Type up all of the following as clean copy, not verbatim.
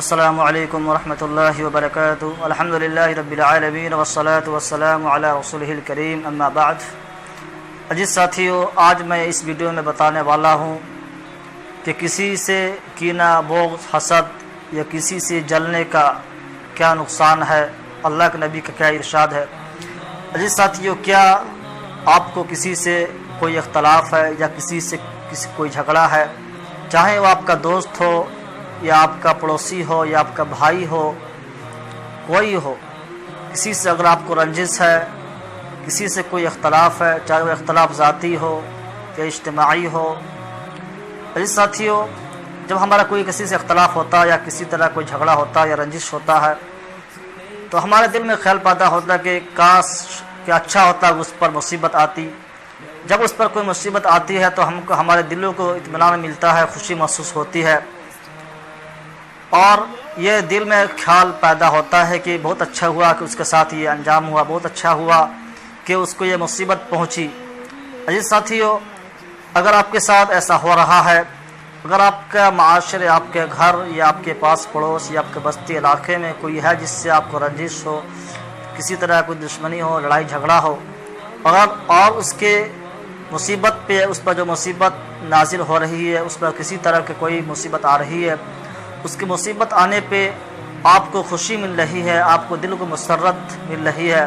السلام علیکم ورحمۃ اللہ وبرکاتہ۔ الحمدللہ رب العالمین والصلاة والسلام علی رسولہ الکریم، اما بعد۔ عزیز ساتھیو، آج میں اس ویڈیو میں بتانے والا ہوں کہ کسی سے کینہ، بغض، حسد یا کسی سے جلنے کا کیا نقصان ہے، اللہ کے نبی کا کیا ارشاد ہے۔ عزیز ساتھیو، کیا آپ کو کسی سے کوئی اختلاف ہے یا کسی سے کوئی جھگڑا ہے، چاہے وہ آپ کا دوست ہو یا آپ کا پڑوسی ہو یا آپ کا بھائی ہو، کوئی ہو، کسی سے اگر آپ کو رنجش ہے، کسی سے کوئی اختلاف ہے، چاہے وہ اختلاف ذاتی ہو یا اجتماعی ہو۔ عزیز ساتھیو، جب ہمارا کوئی کسی سے اختلاف ہوتا ہے یا کسی طرح کوئی جھگڑا ہوتا ہے یا رنجش ہوتا ہے تو ہمارے دل میں خیال پیدا ہوتا ہے کہ کاش کہ اچھا ہوتا اس پر مصیبت آتی۔ جب اس پر کوئی مصیبت آتی ہے تو ہمارے دلوں کو اطمینان ملتا ہے، خوشی محسوس ہوتی ہے، اور یہ دل میں خیال پیدا ہوتا ہے کہ بہت اچھا ہوا کہ اس کے ساتھ یہ انجام ہوا، بہت اچھا ہوا کہ اس کو یہ مصیبت پہنچی۔ عزیز ساتھیو، اگر آپ کے ساتھ ایسا ہو رہا ہے، اگر آپ کا معاشرے، آپ کے گھر یا آپ کے پاس پڑوس یا آپ کے بستی علاقے میں کوئی ہے جس سے آپ کو رنجش ہو، کسی طرح کوئی دشمنی ہو، لڑائی جھگڑا ہو، اور اس کے مصیبت پہ، اس پر جو مصیبت نازل ہو رہی ہے، اس پر کسی طرح کی کوئی مصیبت آ رہی ہے، اس کی مصیبت آنے پہ آپ کو خوشی مل رہی ہے، آپ کو دل کو مسرت مل رہی ہے،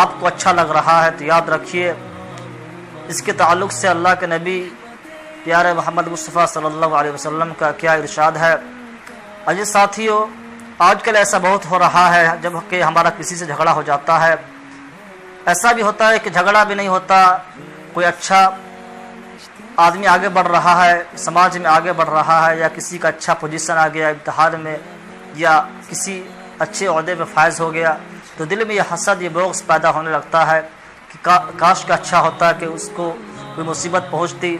آپ کو اچھا لگ رہا ہے، تو یاد رکھیے اس کے تعلق سے اللہ کے نبی پیارے محمد مصطفیٰ صلی اللہ علیہ وسلم کا کیا ارشاد ہے۔ عزیز ساتھیو، آج کل ایسا بہت ہو رہا ہے، جب کہ ہمارا کسی سے جھگڑا ہو جاتا ہے، ایسا بھی ہوتا ہے کہ جھگڑا بھی نہیں ہوتا، کوئی اچھا آدمی آگے بڑھ رہا ہے، سماج میں آگے بڑھ رہا ہے، یا کسی کا اچھا پوزیشن آ گیا امتحان میں، یا کسی اچھے عہدے پہ فائز ہو گیا، تو دل میں یہ حسد، یہ بغض پیدا ہونے لگتا ہے کہ کاش کا اچھا ہوتا کہ اس کو کوئی مصیبت پہنچتی،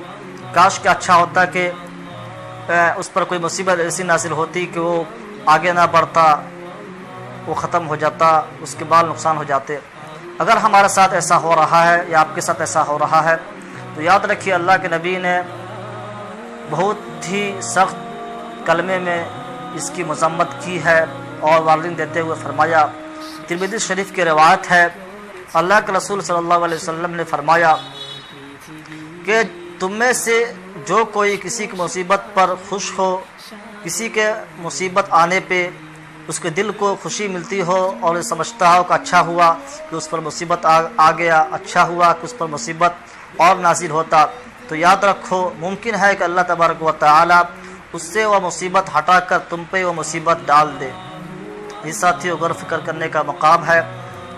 کاش کا اچھا ہوتا کہ اس پر کوئی مصیبت ایسی نازل ہوتی کہ وہ آگے نہ بڑھتا، وہ ختم ہو جاتا، اس کے بعد نقصان ہو جاتے۔ اگر ہمارے ساتھ ایسا ہو رہا ہے یا آپ کے ساتھ ایسا ہو رہا ہے تو یاد رکھیے اللہ کے نبی نے بہت ہی سخت کلمے میں اس کی مذمت کی ہے، اور وارننگ دیتے ہوئے فرمایا، ترمذی شریف کی روایت ہے، اللہ کے رسول صلی اللہ علیہ وسلم نے فرمایا کہ تم میں سے جو کوئی کسی کی مصیبت پر خوش ہو، کسی کے مصیبت آنے پہ اس کے دل کو خوشی ملتی ہو اور سمجھتا ہو کہ اچھا ہوا کہ اس پر مصیبت آ گیا، اچھا ہوا کہ اس پر مصیبت اور نازل ہوتا، تو یاد رکھو ممکن ہے کہ اللہ تبارک و تعالی اس سے وہ مصیبت ہٹا کر تم پہ وہ مصیبت ڈال دے۔ اس ساتھیوں غور فکر کرنے کا مقام ہے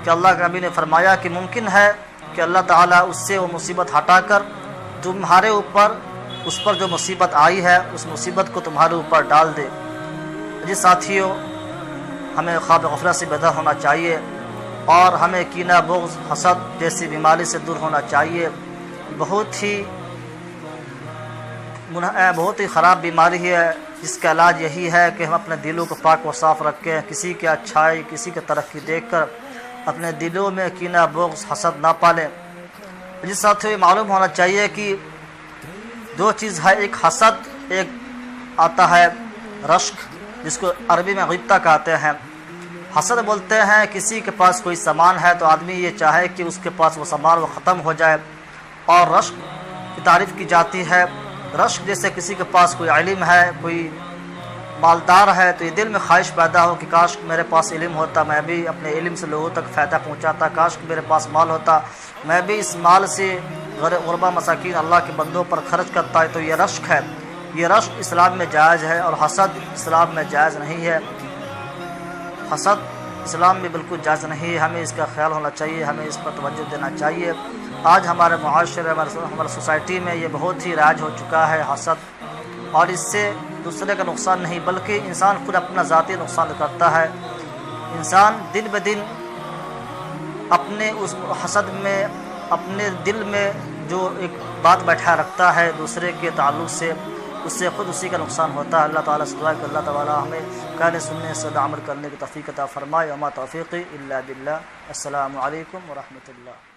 کہ اللہ کے نبی نے فرمایا کہ ممکن ہے کہ اللہ تعالیٰ اس سے وہ مصیبت ہٹا کر تمہارے اوپر، اس پر جو مصیبت آئی ہے اس مصیبت کو تمہارے اوپر ڈال دے۔ جس ساتھیوں، ہمیں خواب غفلت سے بیدار ہونا چاہیے، اور ہمیں کینہ، بغض، حسد جیسی بیماری سے دور ہونا چاہیے۔ بہت ہی خراب بیماری ہے، جس کا علاج یہی ہے کہ ہم اپنے دلوں کو پاک و صاف رکھیں، کسی کی اچھائی، کسی کی ترقی دیکھ کر اپنے دلوں میں کینہ، بغض، حسد نہ پالیں۔ جس ساتھ یہ معلوم ہونا چاہیے کہ دو چیز ہے، ایک حسد، ایک آتا ہے رشک، جس کو عربی میں غبطہ کہتے ہیں۔ حسد بولتے ہیں کسی کے پاس کوئی سامان ہے تو آدمی یہ چاہے کہ اس کے پاس وہ سامان وہ ختم ہو جائے، اور رشک کی تعریف کی جاتی ہے۔ رشک جیسے کسی کے پاس کوئی علم ہے، کوئی مالدار ہے، تو یہ دل میں خواہش پیدا ہو کہ کاش میرے پاس علم ہوتا، میں بھی اپنے علم سے لوگوں تک فائدہ پہنچاتا، کاش میرے پاس مال ہوتا، میں بھی اس مال سے غربا مساکین اللہ کے بندوں پر خرچ کرتا ہے۔ تو یہ رشک ہے، یہ رشک اسلام میں جائز ہے، اور حسد اسلام میں جائز نہیں ہے۔ حسد اسلام میں بالکل جائز نہیں ہے، ہمیں اس کا خیال ہونا چاہیے، ہمیں اس پر توجہ دینا چاہیے۔ آج ہمارے معاشرے، ہمارے سوسائٹی میں یہ بہت ہی رائج ہو چکا ہے حسد، اور اس سے دوسرے کا نقصان نہیں بلکہ انسان خود اپنا ذاتی نقصان کرتا ہے۔ انسان دن بدن اپنے اس حسد میں، اپنے دل میں جو ایک بات بیٹھا رکھتا ہے دوسرے کے تعلق سے، اس سے خود اسی کا نقصان ہوتا ہے۔ اللہ تعالیٰ سے دعا ہے کہ اللہ تعالیٰ ہمیں کہنے سننے سے عمل کرنے کی توفیق عطا فرمائے۔ وما توفیقی الا باللہ۔ السلام علیکم ورحمۃ اللہ۔